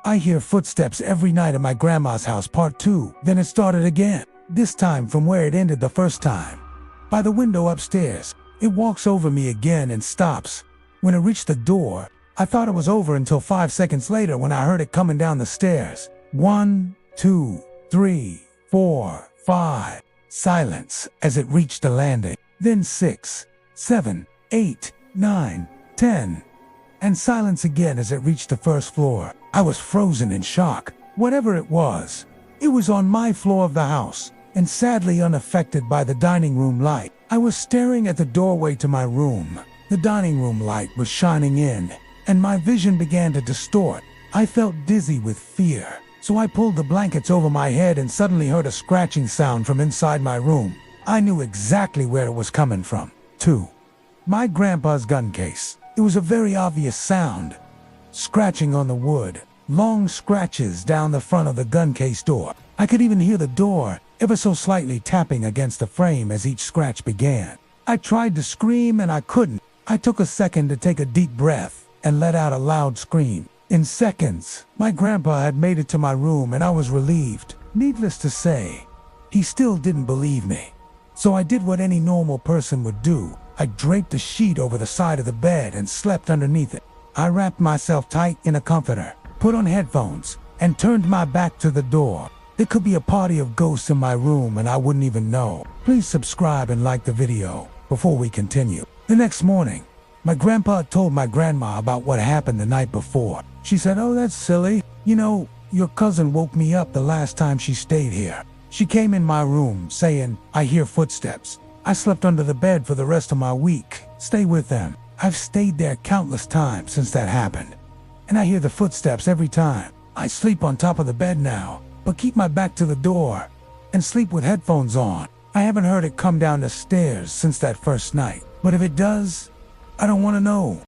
I hear footsteps every night at my grandma's house, part 2. Then it started again, this time from where it ended the first time. By the window upstairs. It walks over me again and stops. When it reached the door, I thought it was over until 5 seconds later when I heard it coming down the stairs. 1, 2, 3, 4, 5. Silence as it reached the landing. Then 6, 7, 8, 9, 10. And silence again as it reached the first floor. I was frozen in shock. Whatever it was on my floor of the house, and sadly unaffected by the dining room light. I was staring at the doorway to my room. The dining room light was shining in, and my vision began to distort. I felt dizzy with fear, so I pulled the blankets over my head and suddenly heard a scratching sound from inside my room. I knew exactly where it was coming from. 2. My grandpa's gun case. It was a very obvious sound. Scratching on the wood. Long scratches down the front of the gun case door. I could even hear the door ever so slightly tapping against the frame as each scratch began. I tried to scream and I couldn't. I took a second to take a deep breath and let out a loud scream. In seconds, my grandpa had made it to my room and I was relieved. Needless to say, he still didn't believe me. So I did what any normal person would do. I draped a sheet over the side of the bed and slept underneath it. I wrapped myself tight in a comforter, put on headphones, and turned my back to the door. There could be a party of ghosts in my room and I wouldn't even know. Please subscribe and like the video before we continue. The next morning, my grandpa told my grandma about what happened the night before. She said, "Oh, that's silly. You know, your cousin woke me up the last time she stayed here. She came in my room saying, 'I hear footsteps.' I slept under the bed for the rest of my week. Stay with them. I've stayed there countless times since that happened. And I hear the footsteps every time. I sleep on top of the bed now, but keep my back to the door and sleep with headphones on. I haven't heard it come down the stairs since that first night. But if it does, I don't want to know."